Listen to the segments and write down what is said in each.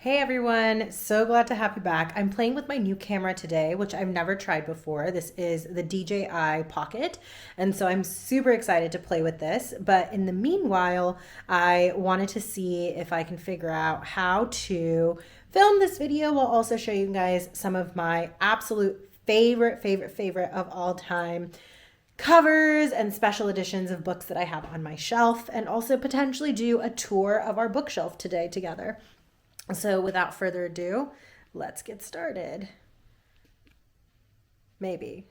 Hey everyone, so glad to have you back. I'm playing with my new camera today, which I've never tried before. This is the DJI Pocket, and so I'm super excited to play with this. But in the meanwhile, I wanted to see if I can figure out how to film this video while also show you guys some of my absolute favorite of all time covers and special editions of books that I have on my shelf, and also potentially do a tour of our bookshelf today together. So without further ado, let's get started. Maybe.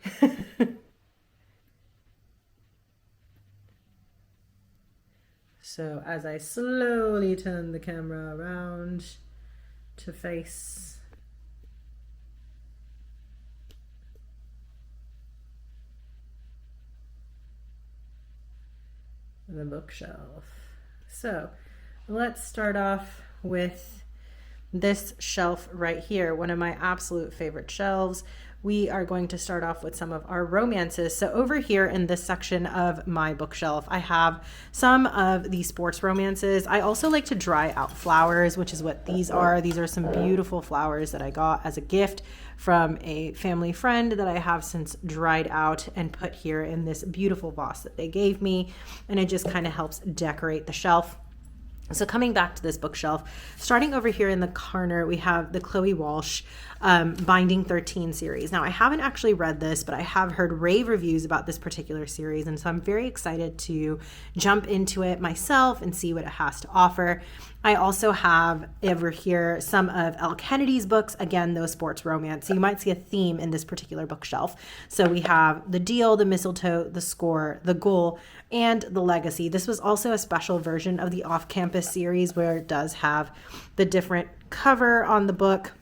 So as I slowly turn the camera around to face the bookshelf. So let's start off with this shelf right here, one of my absolute favorite shelves. We are going to start off with some of our romances. So over here in this section of my bookshelf, I have some of the sports romances. I also like to dry out flowers, which is what these are. These are some beautiful flowers that I got as a gift from a family friend that I have since dried out and put here in this beautiful vase that they gave me. And it just kind of helps decorate the shelf. So coming back to this bookshelf, starting over here in the corner, we have the Chloe Walsh Binding 13 series. Now, I haven't actually read this, but I have heard rave reviews about this particular series, and so I'm very excited to jump into it myself and see what it has to offer. I also have over here some of Elle Kennedy's books, again, those sports romance. So you might see a theme in this particular bookshelf. So we have The Deal, The Mistletoe, The Score, The Goal, and The Legacy. This was also a special version of the Off-Campus series where it does have the different cover on the book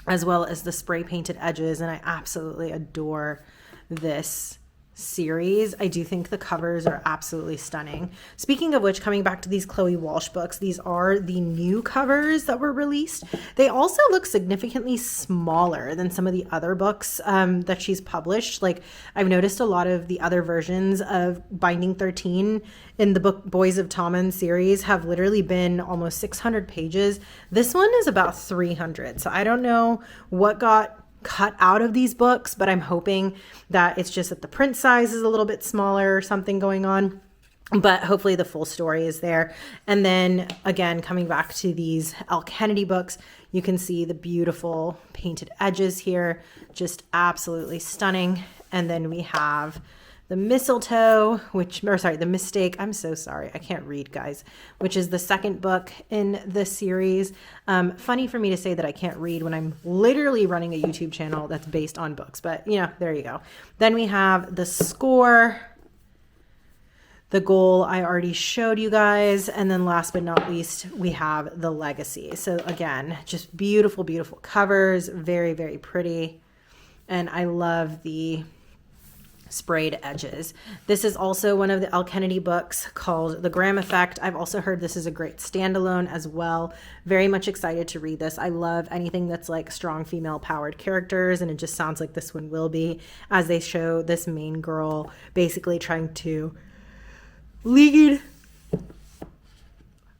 as well as the spray painted edges, and I absolutely adore this series. I do think the covers are absolutely stunning. Speaking of which, coming back to these Chloe Walsh books, these are the new covers that were released. They also look significantly smaller than some of the other books that she's published. Like, I've noticed a lot of the other versions of Binding 13 in the book Boys of Tommen series have literally been almost 600 pages. This one is about 300. So I don't know what got cut out of these books, but I'm hoping that it's just that the print size is a little bit smaller or something going on, but hopefully the full story is there. And then again, coming back to these Elle Kennedy books, you can see the beautiful painted edges here, just absolutely stunning. And then we have the Mistletoe, the Mistake. I'm so sorry. I can't read, guys, which is the second book in the series. Funny for me to say that I can't read when I'm literally running a YouTube channel that's based on books, but there you go. Then we have The Score, The Goal I already showed you guys. And then last but not least, we have The Legacy. So again, just beautiful, beautiful covers, very, very pretty. And I love the sprayed edges. This is also one of the Elle Kennedy books called The Graham Effect. I've also heard this is a great standalone as well. Very much excited to read this. I love anything that's like strong female powered characters, and it just sounds like this one will be, as they show this main girl basically trying to lead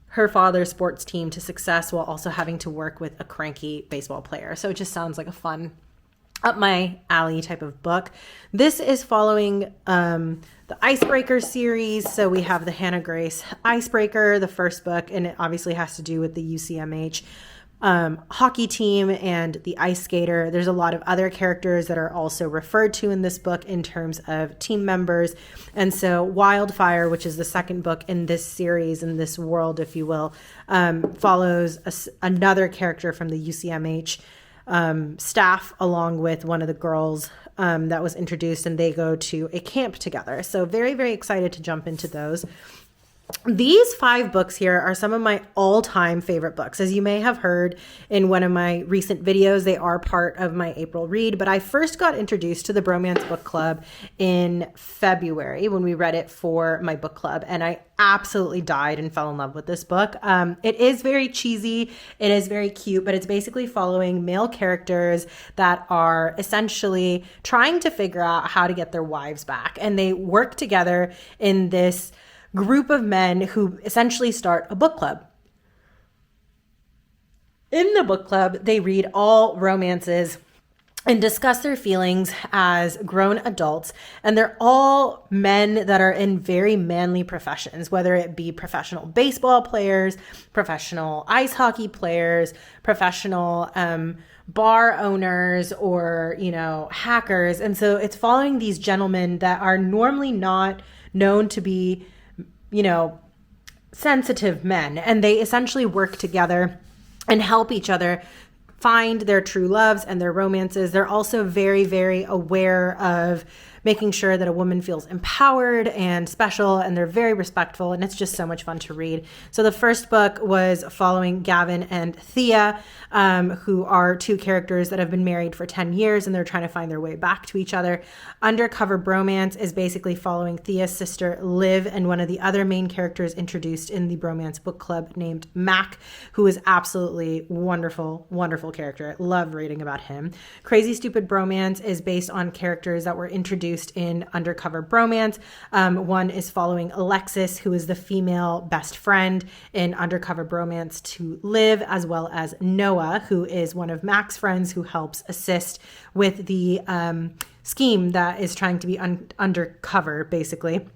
her father's sports team to success while also having to work with a cranky baseball player. So it just sounds like a fun, up my alley type of book. This is following the Icebreaker series. So we have the Hannah Grace Icebreaker, the first book, and it obviously has to do with the UCMH hockey team and the ice skater. There's a lot of other characters that are also referred to in this book in terms of team members. And so Wildfire, which is the second book in this series, in this world, if you will, follows another character from the UCMH staff along with one of the girls that was introduced, and they go to a camp together. So very, very excited to jump into those. These 5 books here are some of my all-time favorite books. As you may have heard in one of my recent videos, they are part of my April read, but I first got introduced to the Bromance Book Club in February when we read it for my book club, and I absolutely died and fell in love with this book. It is very cheesy, it is very cute, but it's basically following male characters that are essentially trying to figure out how to get their wives back, and they work together in this group of men who essentially start a book club. In the book club, they read all romances and discuss their feelings as grown adults. And they're all men that are in very manly professions, whether it be professional baseball players, professional ice hockey players, professional bar owners, or, hackers. And so it's following these gentlemen that are normally not known to be, sensitive men. And they essentially work together and help each other find their true loves and their romances. They're also very, very aware of making sure that a woman feels empowered and special, and they're very respectful, and it's just so much fun to read. So the first book was following Gavin and Thea, who are two characters that have been married for 10 years, and they're trying to find their way back to each other. Undercover Bromance is basically following Thea's sister Liv and one of the other main characters introduced in the Bromance book club named Mac, who is absolutely wonderful, wonderful character. I love reading about him. Crazy Stupid Bromance is based on characters that were introduced in Undercover Bromance. One is following Alexis, who is the female best friend in Undercover Bromance to Liv, as well as Noah, who is one of Mac's friends who helps assist with the scheme that is trying to be undercover, basically.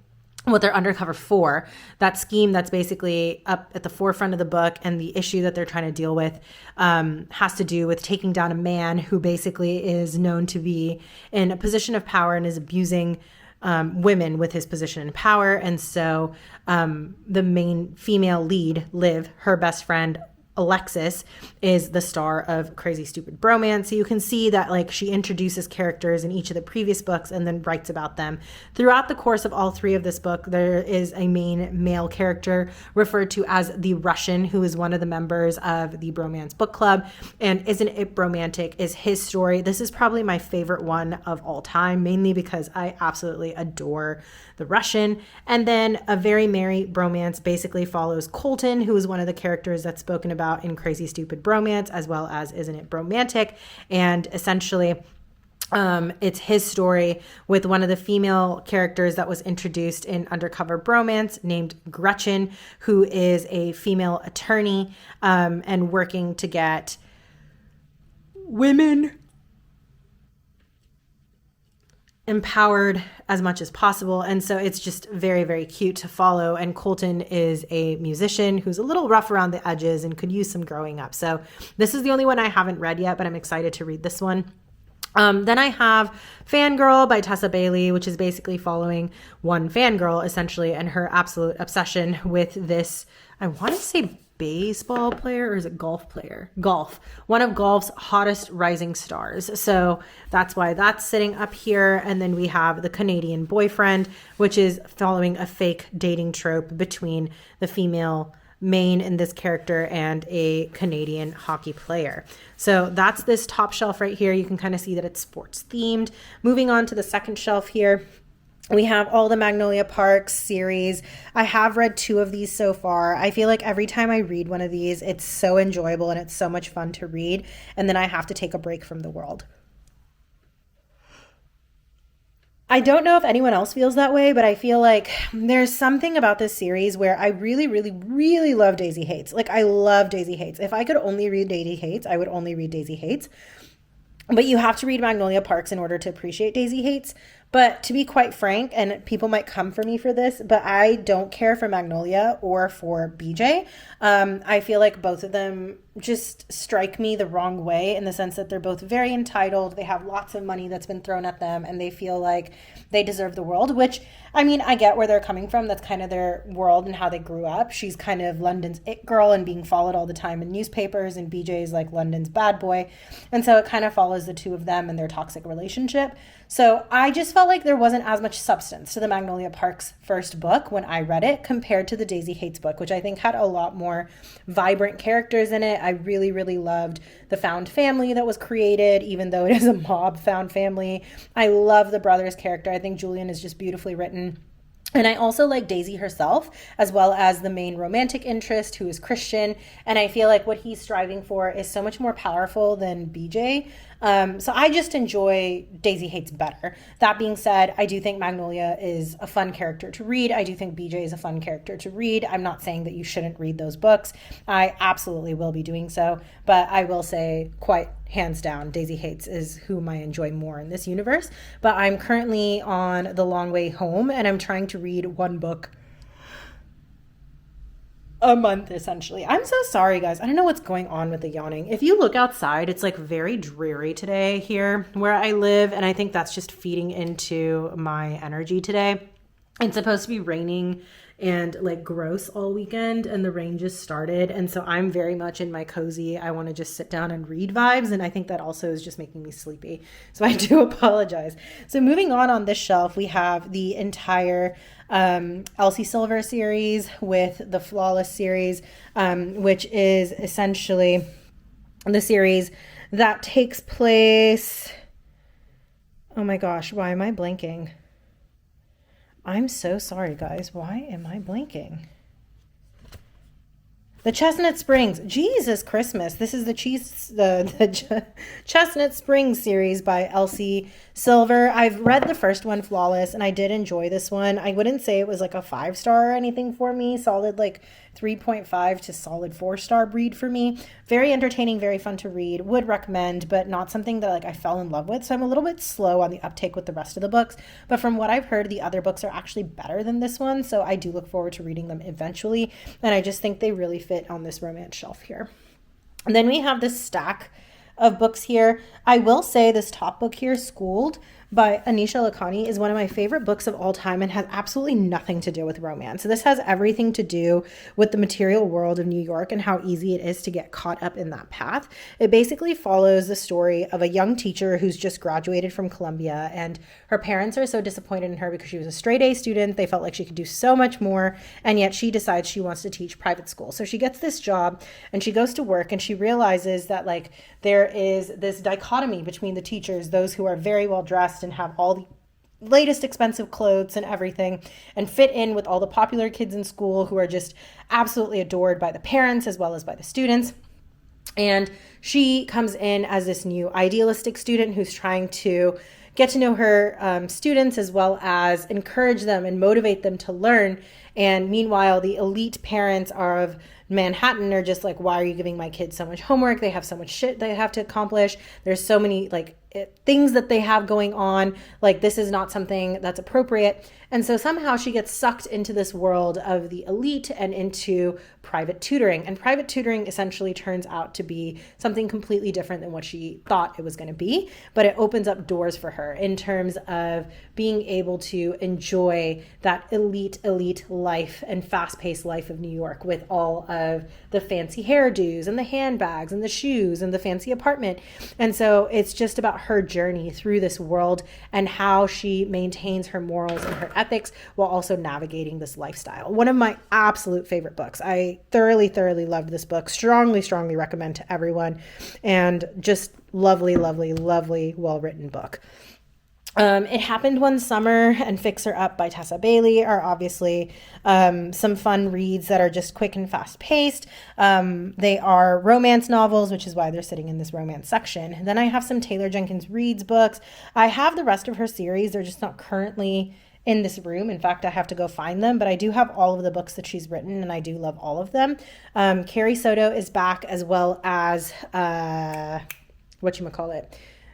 What they're undercover for, that scheme that's basically up at the forefront of the book, and the issue that they're trying to deal with has to do with taking down a man who basically is known to be in a position of power and is abusing women with his position in power. And so the main female lead, Liv, her best friend, Alexis, is the star of Crazy Stupid Bromance. So you can see that she introduces characters in each of the previous books and then writes about them. Throughout the course of all three of this book, there is a main male character referred to as the Russian, who is one of the members of the Bromance book club. And Isn't It Bromantic is his story. This is probably my favorite one of all time, mainly because I absolutely adore the Russian. And then A Very Merry Bromance basically follows Colton, who is one of the characters that's spoken about in Crazy Stupid Bromance, as well as Isn't It Bromantic. And essentially, it's his story with one of the female characters that was introduced in Undercover Bromance named Gretchen, who is a female attorney and working to get women empowered as much as possible. And so it's just very, very cute to follow. And Colton is a musician who's a little rough around the edges and could use some growing up. So this is the only one I haven't read yet, but I'm excited to read this one. Then I have Fangirl by Tessa Bailey, which is basically following one fangirl essentially and her absolute obsession with this, I want to say baseball player, or is it golf player? Golf. One of golf's hottest rising stars. So that's why that's sitting up here. And then we have The Canadian Boyfriend, which is following a fake dating trope between the female main in this character and a Canadian hockey player. So that's this top shelf right here. You can kind of see that it's sports themed. Moving on to the second shelf here, we have all the Magnolia Parks series. I have read 2 of these so far. I feel like every time I read one of these, it's so enjoyable and it's so much fun to read. And then I have to take a break from the world. I don't know if anyone else feels that way, but I feel like there's something about this series where I really, really, really love Daisy Hates. I love Daisy Hates. If I could only read Daisy Hates, I would only read Daisy Hates. But you have to read Magnolia Parks in order to appreciate Daisy Hates. But to be quite frank, and people might come for me for this, but I don't care for Magnolia or for BJ. I feel like both of them just strike me the wrong way, in the sense that they're both very entitled. They have lots of money that's been thrown at them, and they feel like they deserve the world, which, I mean, I get where they're coming from. That's kind of their world and how they grew up. She's kind of London's it girl and being followed all the time in newspapers, and BJ's like London's bad boy. And so it kind of follows the two of them and their toxic relationship. So I just felt like there wasn't as much substance to the Magnolia Parks first book when I read it compared to the Daisy Hates book, which I think had a lot more vibrant characters in it. I really, really loved the found family that was created, even though it is a mob found family. I love the brother's character. I think Julian is just beautifully written. And I also like Daisy herself, as well as the main romantic interest, who is Christian. And I feel like what he's striving for is so much more powerful than BJ. So I just enjoy Daisy Hates better. That being said, I do think Magnolia is a fun character to read. I do think BJ is a fun character to read. I'm not saying that you shouldn't read those books. I absolutely will be doing so, but I will say quite hands down, Daisy Hates is whom I enjoy more in this universe. But I'm currently on The Long Way Home, and I'm trying to read one book a month, essentially. I'm so sorry, guys. I don't know what's going on with the yawning. If you look outside, it's like very dreary today here where I live, and I think that's just feeding into my energy today. It's supposed to be raining and like gross all weekend, and the rain just started, and so I'm very much in my cozy, I want to just sit down and read vibes, and I think that also is just making me sleepy, so I do apologize. So moving on this shelf, we have the entire Elsie Silver series with the Flawless series, which is essentially the series that takes place, oh my gosh, why am I blanking? I'm so sorry, guys. Why am I blanking? The Chestnut Springs. Jesus Christmas. This is the Chestnut Springs series by Elsie Silver. I've read the first one, Flawless, and I did enjoy this one. I wouldn't say it was like a 5-star or anything for me. Solid like 3.5 to solid 4-star read for me. Very entertaining, very fun to read. Would recommend, but not something that like I fell in love with. So I'm a little bit slow on the uptake with the rest of the books. But from what I've heard, the other books are actually better than this one. So I do look forward to reading them eventually. And I just think they really fit on this romance shelf here. And then we have this stack of books here. I will say this top book here, Schooled by Anisha Lakhani, is one of my favorite books of all time and has absolutely nothing to do with romance. So this has everything to do with the material world of New York and how easy it is to get caught up in that path. It basically follows the story of a young teacher who's just graduated from Columbia, and her parents are so disappointed in her because she was a straight A student. They felt like she could do so much more, and yet she decides she wants to teach private school. So she gets this job and she goes to work, and she realizes that like there is this dichotomy between the teachers, those who are very well dressed and have all the latest expensive clothes and everything and fit in with all the popular kids in school who are just absolutely adored by the parents as well as by the students. And she comes in as this new idealistic student who's trying to get to know her students as well as encourage them and motivate them to learn. And meanwhile, the elite parents of Manhattan are just like, why are you giving my kids so much homework? They have so much shit they have to accomplish. There's so many like things that they have going on. Like, this is not something that's appropriate. And so somehow she gets sucked into this world of the elite and into private tutoring. And private tutoring essentially turns out to be something completely different than what she thought it was going to be. But it opens up doors for her in terms of being able to enjoy that elite life and fast-paced life of New York with all of the fancy hairdos and the handbags and the shoes and the fancy apartment. And so it's just about her journey through this world and how she maintains her morals and her ethics while also navigating this lifestyle. One of my absolute favorite books. I thoroughly loved this book. Strongly recommend to everyone. And just lovely, well-written book. It Happened One Summer and Fix Her Up by Tessa Bailey are obviously some fun reads that are just quick and fast-paced. They are romance novels, which is why they're sitting in this romance section. And then I have some Taylor Jenkins Reid's books. I have the rest of her series. They're just not currently in this room. In fact, I have to go find them, but I do have all of the books that she's written, and I do love all of them. Carrie Soto is back, as well as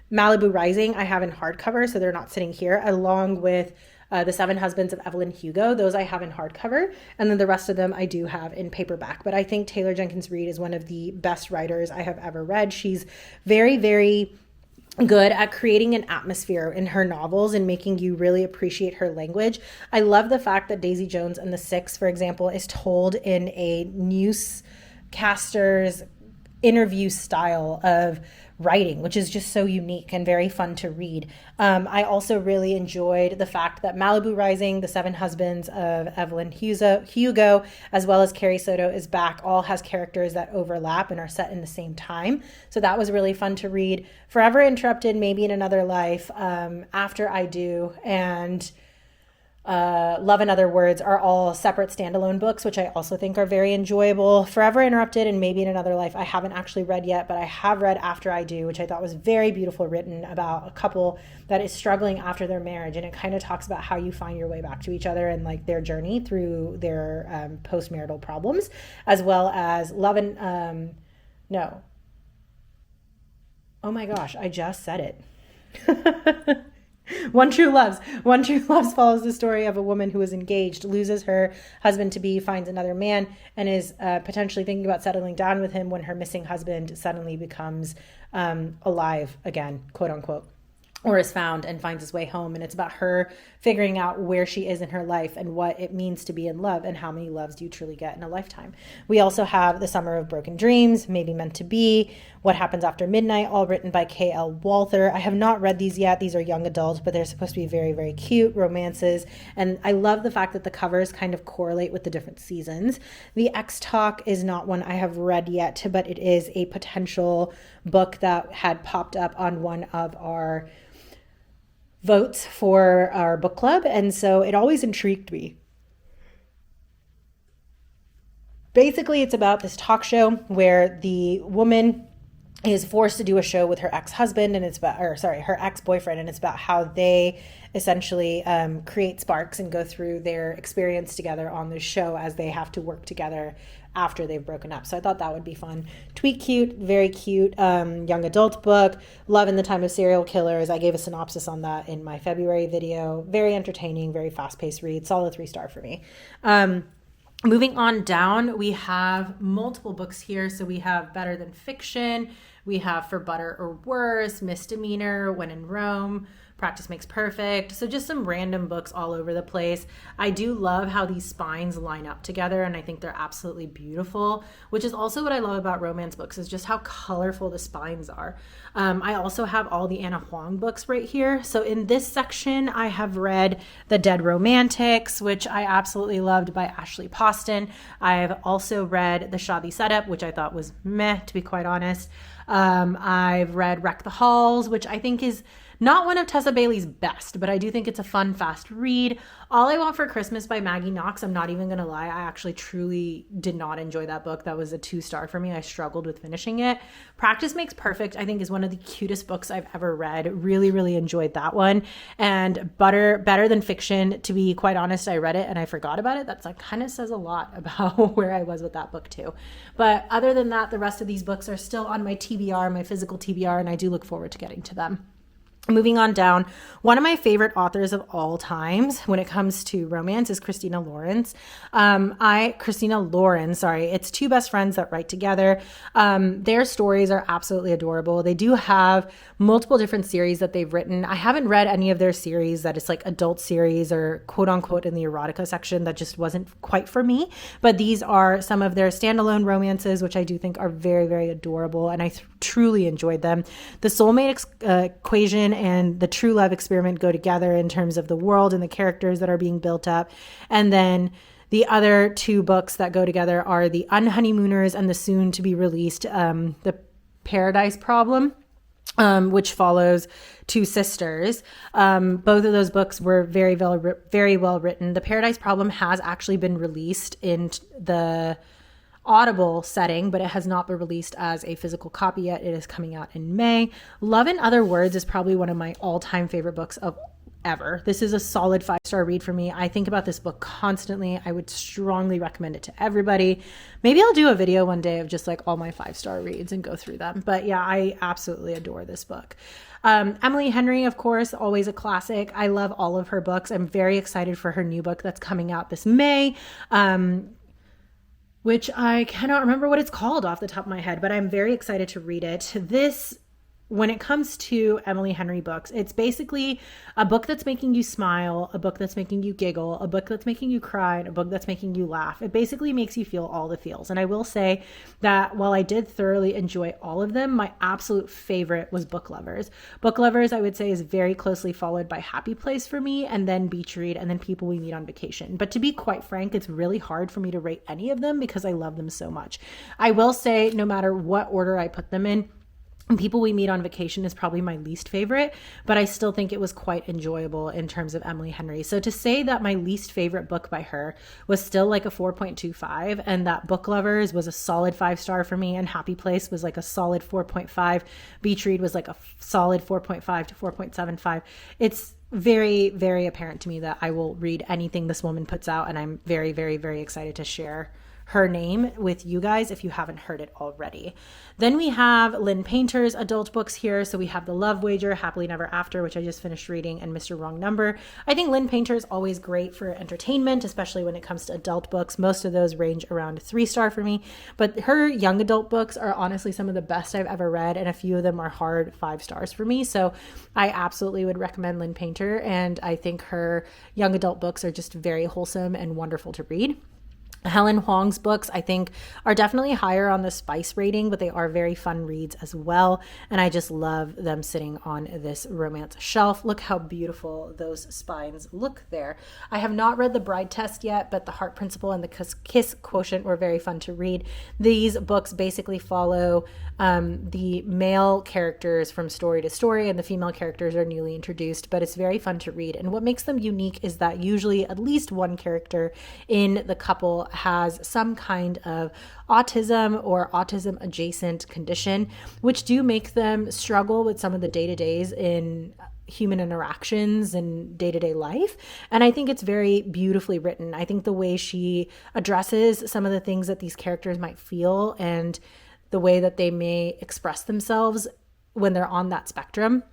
Malibu Rising. I have in hardcover, so they're not sitting here, along with The Seven Husbands of Evelyn Hugo. Those I have in hardcover, and then the rest of them I do have in paperback. But I think Taylor Jenkins Reid is one of the best writers I have ever read. She's very good at creating an atmosphere in her novels and making you really appreciate her language. I love the fact that Daisy Jones and the Six, for example, is told in a newscaster's interview style of writing, which is just so unique and very fun to read. I also really enjoyed the fact that Malibu Rising, The Seven Husbands of Evelyn Hugo, as well as Carrie Soto is back, all has characters that overlap and are set in the same time. So that was really fun to read. Forever Interrupted, Maybe in Another Life, After I Do, and Love and Other Words are all separate standalone books, which I also think are very enjoyable. Forever Interrupted and Maybe in Another Life, I haven't actually read yet, but I have read After I Do, which I thought was very beautiful, written about a couple that is struggling after their marriage. And it kind of talks about how you find your way back to each other and like their journey through their post-marital problems, as well as Love and, no. Oh my gosh, I just said it. One True Loves. One True Loves follows the story of a woman who is engaged, loses her husband-to-be, finds another man, and is potentially thinking about settling down with him when her missing husband suddenly becomes alive again, quote unquote, or is found and finds his way home. And it's about her figuring out where she is in her life and what it means to be in love and how many loves do you truly get in a lifetime. We also have The Summer of Broken Dreams, Maybe Meant to Be, What Happens After Midnight, all written by K.L. Walther. I have not read these yet. These are young adult, but they're supposed to be very, very cute romances. And I love the fact that the covers kind of correlate with the different seasons. The X Talk is not one I have read yet, but it is a potential book that had popped up on one of our votes for our book club, and so it always intrigued me. Basically, it's about this talk show where the woman is forced to do a show with her ex-husband, and it's about, her ex-boyfriend, and it's about how they essentially create sparks and go through their experience together on this show as they have to work together after they've broken up. So I thought that would be fun. Tweet cute, very cute, young adult book. Love in the Time of Serial Killers. I gave a synopsis on that in my February video. Very entertaining, very fast-paced read. Solid 3-star for me. Moving on down, we have multiple books here. So we have Better Than Fiction. We have For Better or Worse, Misdemeanor, When in Rome, Practice Makes Perfect. So just some random books all over the place. I do love how these spines line up together, and I think they're absolutely beautiful, which is also what I love about romance books, is just how colorful the spines are. I also have all the Anna Huang books right here. So in this section, I have read The Dead Romantics, which I absolutely loved, by Ashley Poston. I've also read The Shadi Setup, which I thought was meh, to be quite honest. I've read Wreck the Halls, which I think is not one of Tessa Bailey's best, but I do think it's a fun, fast read. All I Want for Christmas by Maggie Knox, I'm not even going to lie, I actually truly did not enjoy that book. That was a 2-star for me. I struggled with finishing it. Practice Makes Perfect, I think, is one of the cutest books I've ever read. Really, really enjoyed that one. And Better Than Fiction, to be quite honest, I read it and I forgot about it. That kind of says a lot about where I was with that book too. But other than that, the rest of these books are still on my TBR, my physical TBR, and I do look forward to getting to them. Moving on down, one of my favorite authors of all times when it comes to romance is Christina Lauren. It's two best friends that write together. Their stories are absolutely adorable. They do have multiple different series that they've written. I haven't read any of their series that is like adult series or quote unquote in the erotica section. That just wasn't quite for me. But these are some of their standalone romances, which I do think are very, very adorable. And I truly enjoyed them. The Soulmate Equation and The True Love Experiment go together in terms of the world and the characters that are being built up. And then the other two books that go together are The Unhoneymooners and the soon to be released The Paradise Problem, which follows two sisters. Both of those books were very well written. The Paradise Problem has actually been released in the Audible setting, but it has not been released as a physical copy yet. It is coming out in May. Love in Other Words is probably one of my all-time favorite books of ever. This is a solid 5-star read for me. I think about this book constantly. I would strongly recommend it to everybody. Maybe I'll do a video one day of just like all my 5-star reads and go through them. But yeah, I absolutely adore this book. Emily Henry, of course, always a classic. I love all of her books. I'm very excited for her new book that's coming out this May. Which I cannot remember what it's called off the top of my head, but I'm very excited to read it. When it comes to Emily Henry books, it's basically a book that's making you smile, a book that's making you giggle, a book that's making you cry, and a book that's making you laugh. It basically makes you feel all the feels. And I will say that while I did thoroughly enjoy all of them, my absolute favorite was Book Lovers. Book Lovers, I would say, is very closely followed by Happy Place for me, and then Beach Read, and then People We Meet on Vacation. But to be quite frank, it's really hard for me to rate any of them because I love them so much. I will say, no matter what order I put them in, People We Meet on Vacation is probably my least favorite, but I still think it was quite enjoyable in terms of Emily Henry. So to say that my least favorite book by her was still like a 4.25, and that Book Lovers was a solid 5-star for me, and Happy Place was like a solid 4.5, Beach Read was like a solid 4.5 to 4.75. It's very, very apparent to me that I will read anything this woman puts out, and I'm very, very, very excited to share her name with you guys if you haven't heard it already. Then we have Lynn Painter's adult books here. So we have The Love Wager, Happily Never After, which I just finished reading, and Mr. Wrong Number. I think Lynn Painter is always great for entertainment, especially when it comes to adult books. Most of those range around 3-star for me, but her young adult books are honestly some of the best I've ever read, and a few of them are hard 5 stars for me. So I absolutely would recommend Lynn Painter, and I think her young adult books are just very wholesome and wonderful to read. Helen Huang's books, I think, are definitely higher on the spice rating, but they are very fun reads as well. And I just love them sitting on this romance shelf. Look how beautiful those spines look there. I have not read The Bride Test yet, but The Heart Principle and The Kiss Quotient were very fun to read. These books basically follow the male characters from story to story, and the female characters are newly introduced, but it's very fun to read. And what makes them unique is that usually at least one character in the couple has some kind of autism or autism adjacent condition, which do make them struggle with some of the day-to-days in human interactions and day-to-day life. And I think it's very beautifully written. I think the way she addresses some of the things that these characters might feel and the way that they may express themselves when they're on that spectrum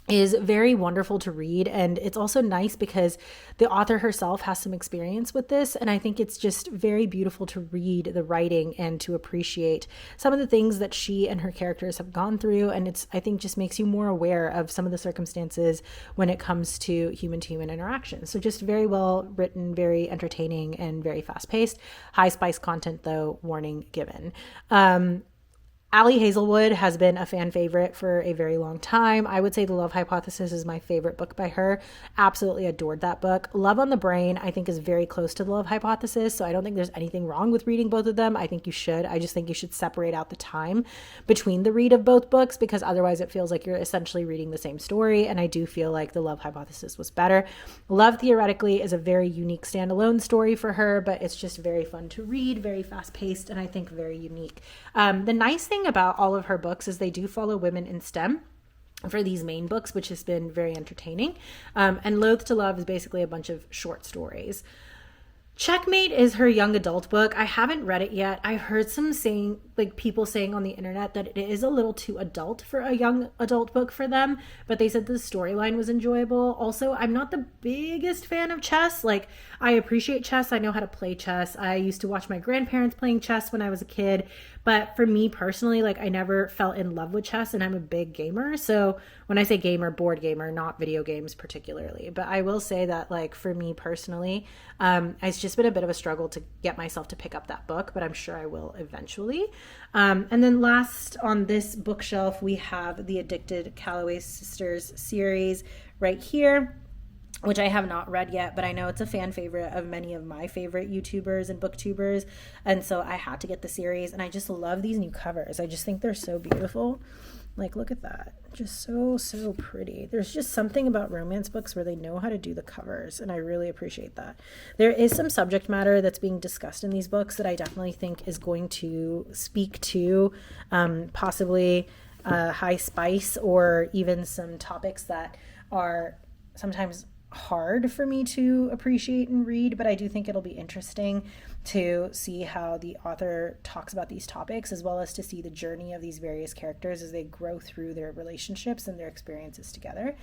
is very wonderful to read. And it's also nice because the author herself has some experience with this. And I think it's just very beautiful to read the writing and to appreciate some of the things that she and her characters have gone through. And it's, I think, just makes you more aware of some of the circumstances when it comes to human interaction. So just very well written, very entertaining, and very fast paced. High spice content though, warning given. Allie Hazelwood has been a fan favorite for a very long time. I would say The Love Hypothesis is my favorite book by her. Absolutely adored that book. Love on the Brain, I think, is very close to The Love Hypothesis, so I don't think there's anything wrong with reading both of them. I think you should. I just think you should separate out the time between the read of both books, because otherwise it feels like you're essentially reading the same story, and I do feel like The Love Hypothesis was better. Love Theoretically is a very unique standalone story for her, but it's just very fun to read, very fast-paced, and I think very unique. The nice thing about all of her books is they do follow women in STEM for these main books, which has been very entertaining. And Loath to Love is basically a bunch of short stories. Checkmate is her young adult book. I haven't read it yet. I heard people saying on the internet that it is a little too adult for a young adult book for them, but they said the storyline was enjoyable. Also, I'm not the biggest fan of chess. I appreciate chess. I know how to play chess. I used to watch my grandparents playing chess when I was a kid, but for me personally, I never fell in love with chess, and I'm a big gamer. So when I say gamer, board gamer, not video games particularly. But I will say that for me personally, it's just been a bit of a struggle to get myself to pick up that book, but I'm sure I will eventually. And then last on this bookshelf, we have the Addicted Calloway Sisters series right here, which I have not read yet, but I know it's a fan favorite of many of my favorite YouTubers and booktubers, and so I had to get the series, and I just love these new covers. I just think they're so beautiful. Look at that. Just so pretty. There's just something about romance books where they know how to do the covers, and I really appreciate that. There is some subject matter that's being discussed in these books that I definitely think is going to speak to possibly high spice, or even some topics that are sometimes hard for me to appreciate and read, but I do think it'll be interesting to see how the author talks about these topics, as well as to see the journey of these various characters as they grow through their relationships and their experiences together.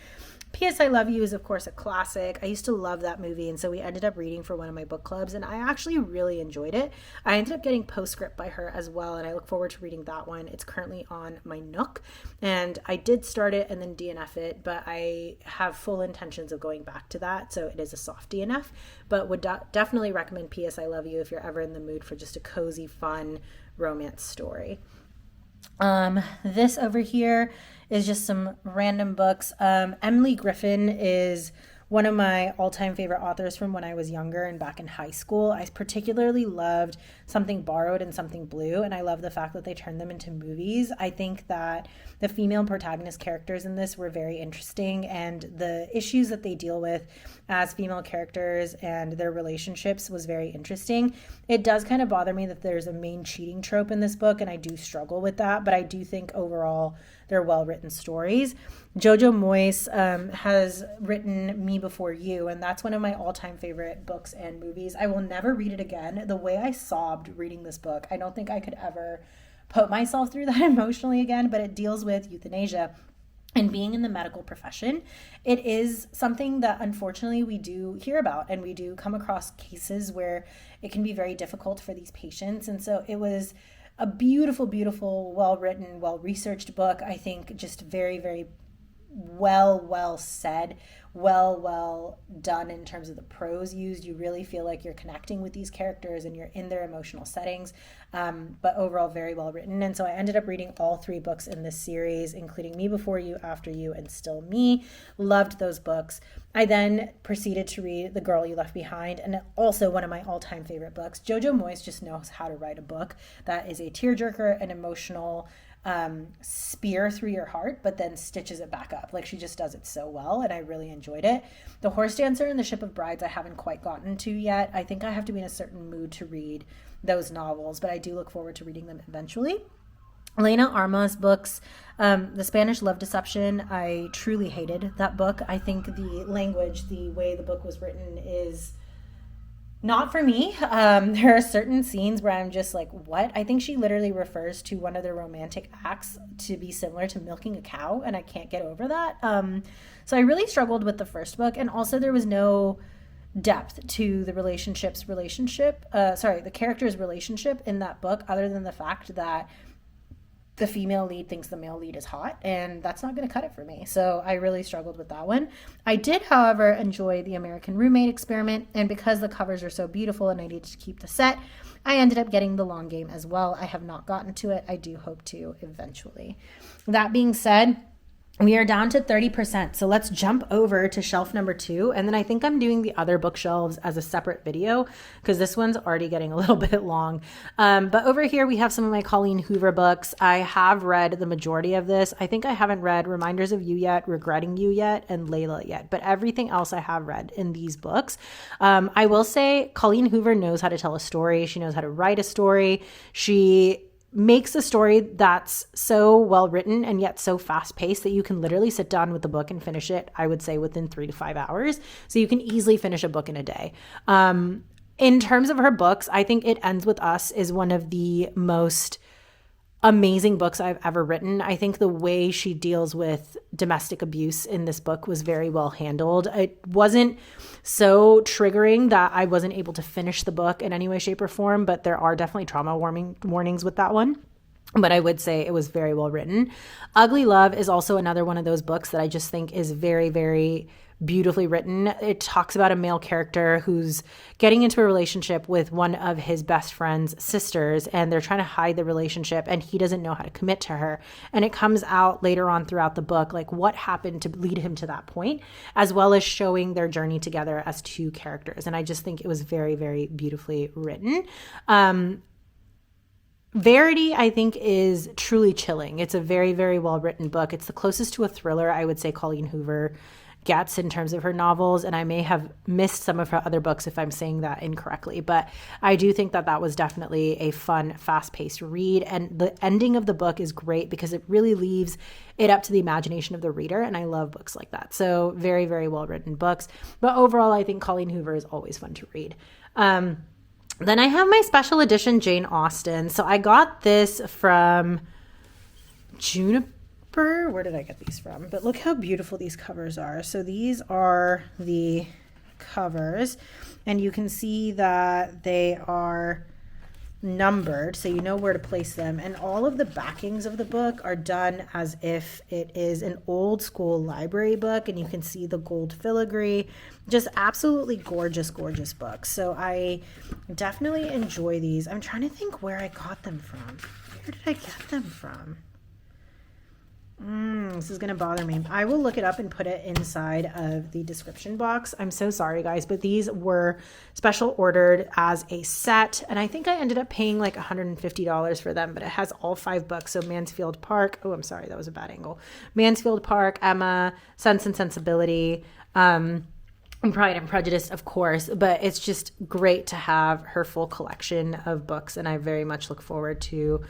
P.S. I Love You is, of course, a classic. I used to love that movie, and so we ended up reading for one of my book clubs, and I actually really enjoyed it. I ended up getting Postscript by her as well, and I look forward to reading that one. It's currently on my Nook, and I did start it and then DNF it, but I have full intentions of going back to that, so it is a soft DNF, but would definitely recommend P.S. I Love You if you're ever in the mood for just a cozy, fun romance story. This over here is just some random books. Emily Griffin is one of my all-time favorite authors from when I was younger and back in high school. I particularly loved Something Borrowed and Something Blue, and I love the fact that they turned them into movies. I think that the female protagonist characters in this were very interesting, and the issues that they deal with as female characters and their relationships was very interesting. It does kind of bother me that there's a main cheating trope in this book, and I do struggle with that, but I do think overall they're well-written stories. Jojo Moyes has written Me Before You, and that's one of my all-time favorite books and movies. I will never read it again. The way I sobbed reading this book, I don't think I could ever put myself through that emotionally again, but it deals with euthanasia and being in the medical profession. It is something that unfortunately we do hear about, and we do come across cases where it can be very difficult for these patients. And so it was a beautiful, beautiful, well-written, well-researched book. I think just very, very well said, well done in terms of the prose used. You really feel like you're connecting with these characters and you're in their emotional settings, but overall very well written. And so I ended up reading all 3 books in this series, including Me Before You, After You, and Still Me. Loved those books. I then proceeded to read The Girl You Left Behind, and also one of my all-time favorite books. Jojo Moyes just knows how to write a book that is a tearjerker, an emotional spear through your heart, but then stitches it back up. Like, she just does it so well, and I really enjoyed it. The Horse Dancer and The Ship of Brides I haven't quite gotten to yet. I think I have to be in a certain mood to read those novels, but I do look forward to reading them eventually. Elena Arma's books, The Spanish Love Deception, I truly hated that book. I think the language, the way the book was written is not for me. There are certain scenes where I'm just like, what? I think she literally refers to one of their romantic acts to be similar to milking a cow, and I can't get over that. So I really struggled with the first book, and also there was no depth to the the character's relationship in that book, other than the fact that the female lead thinks the male lead is hot, and that's not going to cut it for me. So I really struggled with that one. I did, however, enjoy The American Roommate Experiment, and because the covers are so beautiful and I needed to keep the set, I ended up getting The Long Game as well. I have not gotten to it. I do hope to eventually. That being said, we are down to 30%. So let's jump over to shelf number 2. And then I think I'm doing the other bookshelves as a separate video because this one's already getting a little bit long. But over here, we have some of my Colleen Hoover books. I have read the majority of this. I think I haven't read Reminders of You yet, Regretting You yet, and Layla yet. But everything else I have read in these books. I will say Colleen Hoover knows how to tell a story. She knows how to write a story. She makes a story that's so well written and yet so fast paced that you can literally sit down with the book and finish it, I would say, within 3 to 5 hours. So you can easily finish a book in a day. In terms of her books, I think It Ends With Us is one of the most amazing books I've ever written. I think the way she deals with domestic abuse in this book was very well handled. It wasn't so triggering that I wasn't able to finish the book in any way, shape, or form, but there are definitely trauma warnings with that one. But I would say it was very well written. Ugly Love is also another one of those books that I just think is very, very beautifully written. It talks about a male character who's getting into a relationship with one of his best friend's sisters, and they're trying to hide the relationship, and he doesn't know how to commit to her. And it comes out later on throughout the book, like what happened to lead him to that point, as well as showing their journey together as 2 characters. And I just think it was very, very beautifully written. Verity, I think, is truly chilling. It's a very, very well-written book. It's the closest to a thriller I would say Colleen Hoover gets in terms of her novels, and I may have missed some of her other books if I'm saying that incorrectly, but I do think that that was definitely a fun, fast-paced read, and the ending of the book is great because it really leaves it up to the imagination of the reader, and I love books like that. So very, very well-written books, but overall, I think Colleen Hoover is always fun to read. Then I have my special edition Jane Austen. So I got this from Juniper. Where did I get these from? But look how beautiful these covers are. So these are the covers, and you can see that they are numbered, so you know where to place them. And all of the backings of the book are done as if it is an old school library book, and you can see the gold filigree. Just absolutely gorgeous, gorgeous books. So I definitely enjoy these. I'm trying to think where I got them from. Where did I get them from? this is going to bother me. I will look it up and put it inside of the description box. I'm so sorry, guys, but these were special ordered as a set, and I think I ended up paying like $150 for them, but it has all 5 books. So Mansfield Park. Oh, I'm sorry. That was a bad angle. Mansfield Park, Emma, Sense and Sensibility, and Pride and Prejudice, of course, but it's just great to have her full collection of books, and I very much look forward to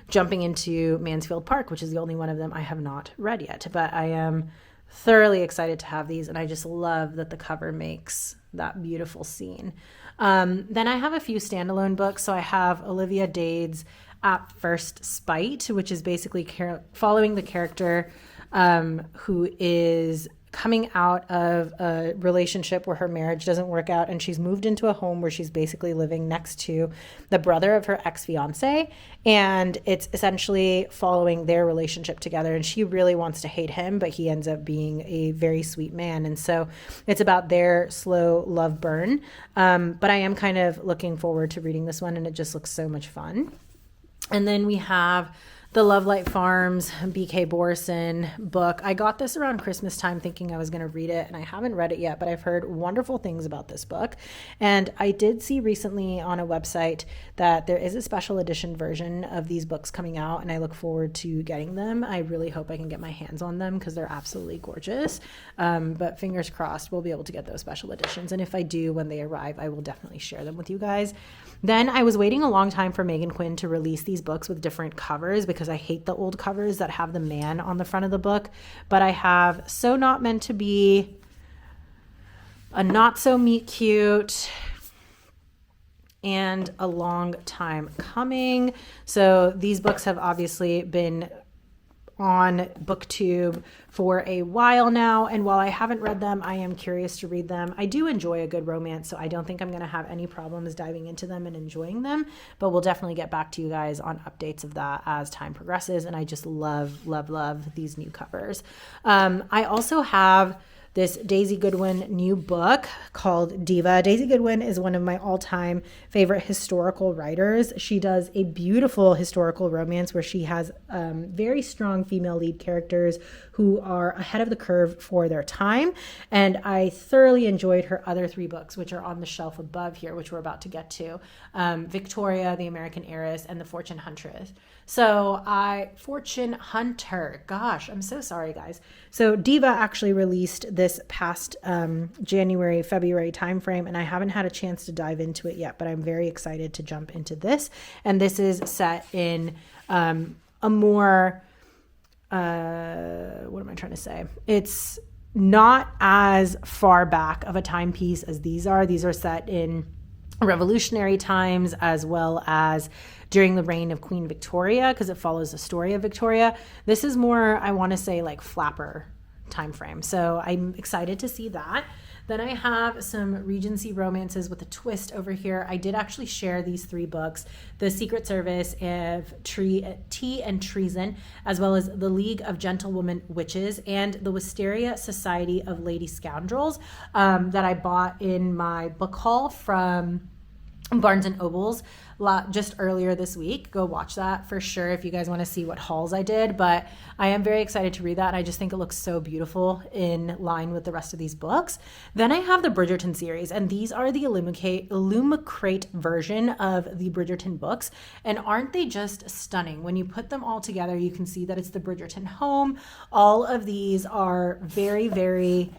jumping into Mansfield Park, which is the only one of them I have not read yet, but I am thoroughly excited to have these, and I just love that the cover makes that beautiful scene. Then I have a few standalone books. So I have Olivia Dade's At First Spite, which is basically following the character who is coming out of a relationship where her marriage doesn't work out, and she's moved into a home where she's basically living next to the brother of her ex-fiance, and it's essentially following their relationship together, and she really wants to hate him, but he ends up being a very sweet man, and so it's about their slow love burn. But I am kind of looking forward to reading this one, and it just looks so much fun. And then we have the Love Light Farms B.K. Borson book. I got this around Christmas time thinking I was going to read it, and I haven't read it yet, but I've heard wonderful things about this book. And I did see recently on a website that there is a special edition version of these books coming out, and I look forward to getting them. I really hope I can get my hands on them because they're absolutely gorgeous. But fingers crossed we'll be able to get those special editions. And if I do, when they arrive, I will definitely share them with you guys. Then I was waiting a long time for Megan Quinn to release these books with different covers because I hate the old covers that have the man on the front of the book. But I have So Not Meant to Be, A Not So Meet Cute, and A Long Time Coming. So these books have obviously been on BookTube for a while now, and while I haven't read them, I am curious to read them. I do enjoy a good romance, so I don't think I'm going to have any problems diving into them and enjoying them, but we'll definitely get back to you guys on updates of that as time progresses, and I just love, love, love these new covers. I also have this Daisy Goodwin new book called Diva. Daisy Goodwin is one of my all-time favorite historical writers. She does a beautiful historical romance where she has very strong female lead characters who are ahead of the curve for their time. And I thoroughly enjoyed her other 3 books, which are on the shelf above here, which we're about to get to. Victoria, the American Heiress, and The Fortune Huntress. Fortune Hunter. Gosh, I'm so sorry, guys. So Diva actually released this past January, February timeframe, and I haven't had a chance to dive into it yet, but I'm very excited to jump into this. And this is set in a more, what am I trying to say? It's not as far back of a timepiece as these are. These are set in revolutionary times as well as during the reign of Queen Victoria, because it follows the story of Victoria. This is more, I want to say, like flapper time frame. So I'm excited to see that. Then I have some Regency romances with a twist over here. I did actually share these 3 books, The Secret Service of Tea and Treason, as well as The League of Gentlewoman Witches and The Wisteria Society of Lady Scoundrels, that I bought in my book haul from Barnes and Nobles just earlier this week. Go watch that for sure if you guys want to see what hauls I did, but I am very excited to read that, and I just think it looks so beautiful in line with the rest of these books. Then I have the Bridgerton series, and these are the Illumicrate version of the Bridgerton books, and aren't they just stunning? When you put them all together, you can see that it's the Bridgerton home. All of these are very, very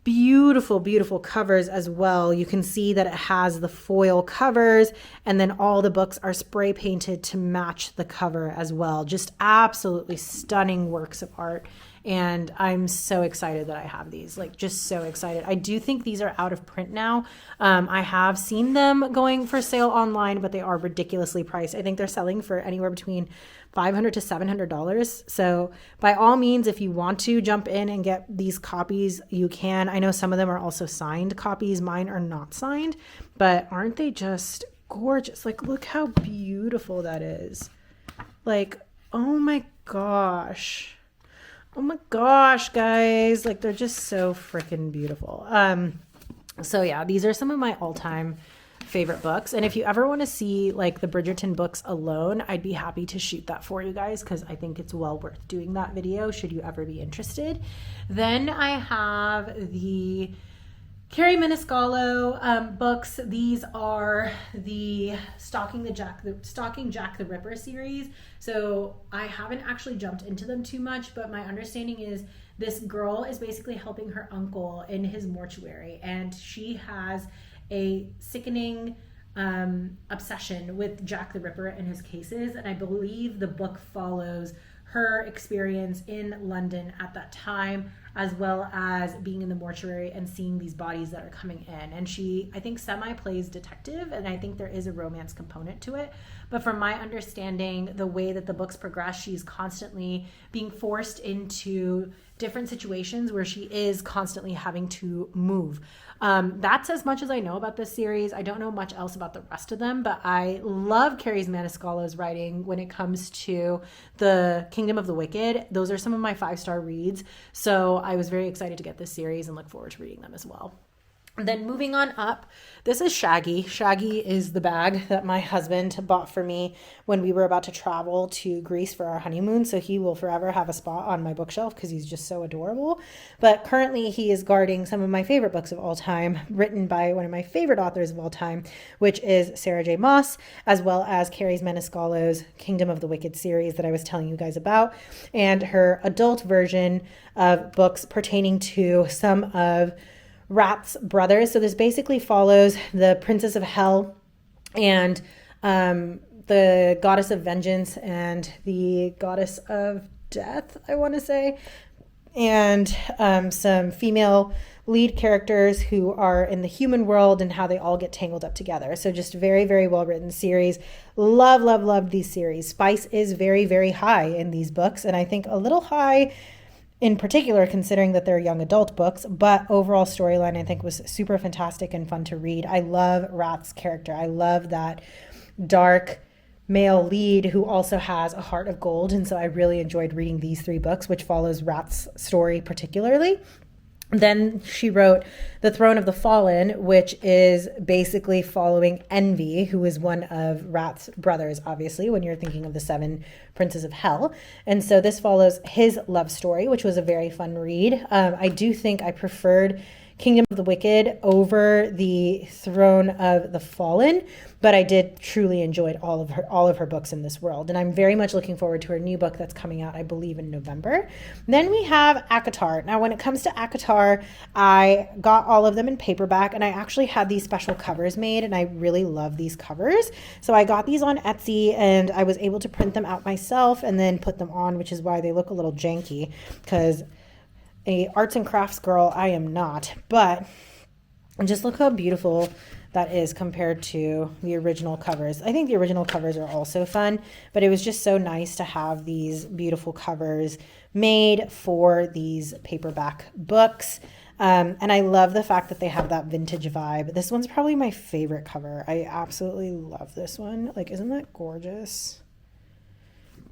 beautiful, beautiful covers as well. You can see that it has the foil covers, and then all the books are spray painted to match the cover as well. Just absolutely stunning works of art. And I'm so excited that I have these, like just so excited. I do think these are out of print now. I have seen them going for sale online, but they are ridiculously priced. I think they're selling for anywhere between $500 to $700. So by all means, if you want to jump in and get these copies, you can. I know some of them are also signed copies. Mine are not signed, but aren't they just gorgeous? Like, look how beautiful that is. Like, oh my gosh. Oh my gosh, guys. Like, they're just so freaking beautiful. So yeah, these are some of my all-time favorite books. And if you ever want to see like the Bridgerton books alone, I'd be happy to shoot that for you guys, because I think it's well worth doing that video should you ever be interested. Then I have the Carrie Maniscalco books. These are the Stalking Jack the Ripper series. So I haven't actually jumped into them too much, but my understanding is this girl is basically helping her uncle in his mortuary, and she has a sickening obsession with Jack the Ripper and his cases. And I believe the book follows her experience in London at that time, as well as being in the mortuary and seeing these bodies that are coming in. And she, I think, semi-plays detective, and I think there is a romance component to it. But from my understanding, the way that the books progress, she's constantly being forced into different situations where she is constantly having to move. That's as much as I know about this series. I don't know much else about the rest of them, but I love Carrie Maniscalco's writing when it comes to the Kingdom of the Wicked. Those are some of my 5-star reads. So I was very excited to get this series and look forward to reading them as well. And then moving on up, this is Shaggy. Shaggy is the bag that my husband bought for me when we were about to travel to Greece for our honeymoon. So he will forever have a spot on my bookshelf because he's just so adorable. But currently he is guarding some of my favorite books of all time, written by one of my favorite authors of all time, which is Sarah J. Maas, as well as Carrie Maniscalco's Kingdom of the Wicked series that I was telling you guys about, and her adult version of books pertaining to some of Rat's brothers. So this basically follows the Princess of Hell and the Goddess of Vengeance and the Goddess of Death, I want to say, and some female lead characters who are in the human world and how they all get tangled up together. So just very, very well written series. Love these series. Spice is very, very high in these books, and I think a little high in particular, considering that they're young adult books, but overall storyline I think was super fantastic and fun to read. I love Rat's character. I love that dark male lead who also has a heart of gold, and so I really enjoyed reading these 3 books, which follows Rat's story particularly. Then she wrote The Throne of the Fallen, which is basically following Envy, who is one of Rat's brothers, obviously, when you're thinking of the 7 Princes of Hell. And so this follows his love story, which was a very fun read. I do think I preferred Kingdom of the Wicked over the Throne of the Fallen, but I did truly enjoy all of her books in this world, and I'm very much looking forward to her new book that's coming out, I believe, in November. Then we have ACOTAR. Now, when it comes to ACOTAR, I got all of them in paperback, and I actually had these special covers made, and I really love these covers. So I got these on Etsy, and I was able to print them out myself and then put them on, which is why they look a little janky, because a arts and crafts girl I am not, but just look how beautiful that is compared to the original covers. I think the original covers are also fun, but it was just so nice to have these beautiful covers made for these paperback books. And I love the fact that they have that vintage vibe. This one's probably my favorite cover. I absolutely love this one. Like, isn't that gorgeous?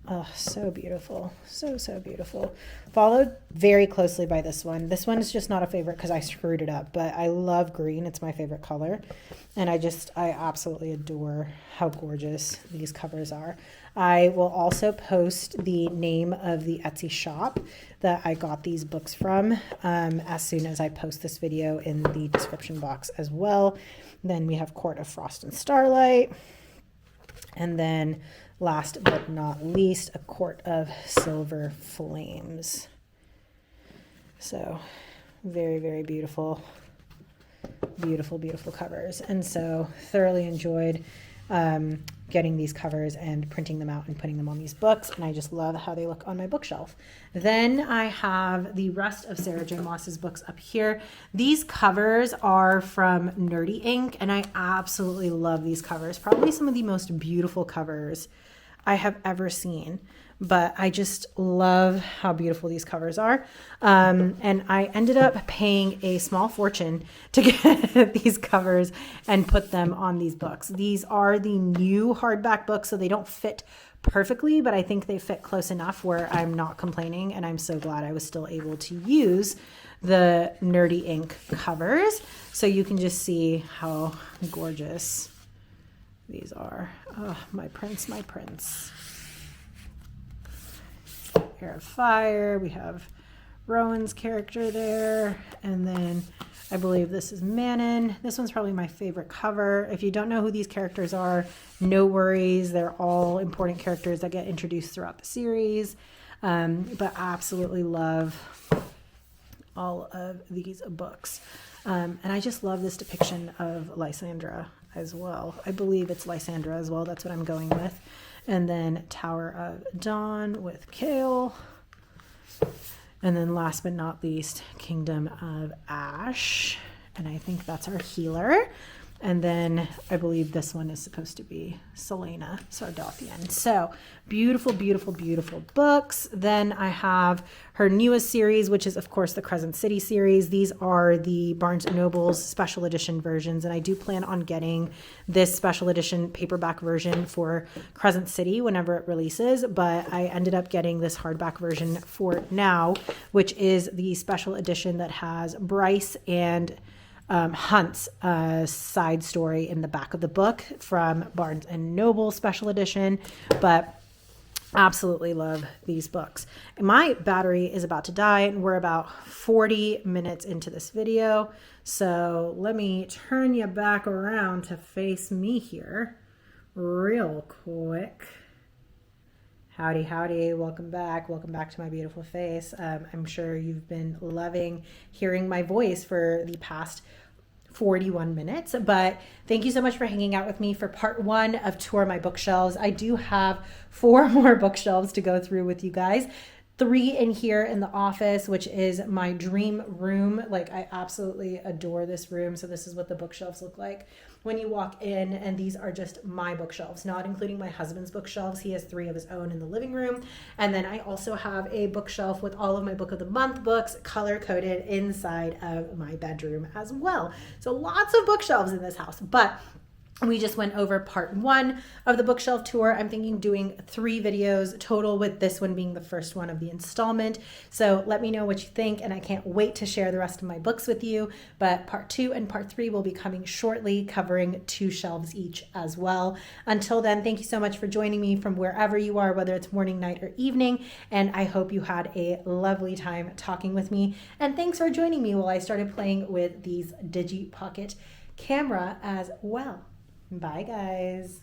Oh, so beautiful. So beautiful. Followed very closely by this one. This one is just not a favorite because I screwed it up, but I love green. It's my favorite color. And I absolutely adore how gorgeous these covers are. I will also post the name of the Etsy shop that I got these books from as soon as I post this video in the description box as well. Then we have Court of Frost and Starlight. And then last but not least, A Court of Silver Flames. So very, very beautiful, beautiful, beautiful covers. And so thoroughly enjoyed getting these covers and printing them out and putting them on these books. And I just love how they look on my bookshelf. Then I have the rest of Sarah J. Maas's books up here. These covers are from Nerdy Ink, and I absolutely love these covers. Probably some of the most beautiful covers I have ever seen, but I just love how beautiful these covers are. And I ended up paying a small fortune to get these covers and put them on these books. These are the new hardback books, so they don't fit perfectly, but I think they fit close enough where I'm not complaining, and I'm so glad I was still able to use the Nerdy Ink covers. So you can just see how gorgeous these are. Oh, my prince, my prince. Air of Fire. We have Rowan's character there. And then I believe this is Manon. This one's probably my favorite cover. If you don't know who these characters are, no worries. They're all important characters that get introduced throughout the series. But absolutely love all of these books. And I just love this depiction of Lysandra as well. I believe it's Lysandra as well. That's what I'm going with. And then Tower of Dawn with Kale. And then last but not least, Kingdom of Ash. And I think that's our healer. And then I believe this one is supposed to be Selena Sardothian. So beautiful, beautiful, beautiful books. Then I have her newest series, which is, of course, the Crescent City series. These are the Barnes & Noble's special edition versions. And I do plan on getting this special edition paperback version for Crescent City whenever it releases. But I ended up getting this hardback version for now, which is the special edition that has Bryce and Hunt's side story in the back of the book from Barnes & Noble special edition, but absolutely love these books. My battery is about to die and we're about 40 minutes into this video. So let me turn you back around to face me here real quick. Howdy, howdy. Welcome back. Welcome back to my beautiful face. I'm sure you've been loving hearing my voice for the past 41 minutes, but thank you so much for hanging out with me for part 1 of Tour My Bookshelves. I do have 4 more bookshelves to go through with you guys. 3 in here in the office, which is my dream room. Like, I absolutely adore this room. So this is what the bookshelves look like when you walk in, and these are just my bookshelves, not including my husband's bookshelves. He has 3 of his own in the living room. And then I also have a bookshelf with all of my book of the month books color-coded inside of my bedroom as well. So lots of bookshelves in this house, but we just went over part 1 of the bookshelf tour. I'm thinking doing 3 videos total, with this one being the first one of the installment. So let me know what you think, and I can't wait to share the rest of my books with you. But part 2 and part 3 will be coming shortly, covering 2 shelves each as well. Until then, thank you so much for joining me from wherever you are, whether it's morning, night, or evening. And I hope you had a lovely time talking with me. And thanks for joining me while I started playing with these Digi Pocket camera as well. Bye, guys.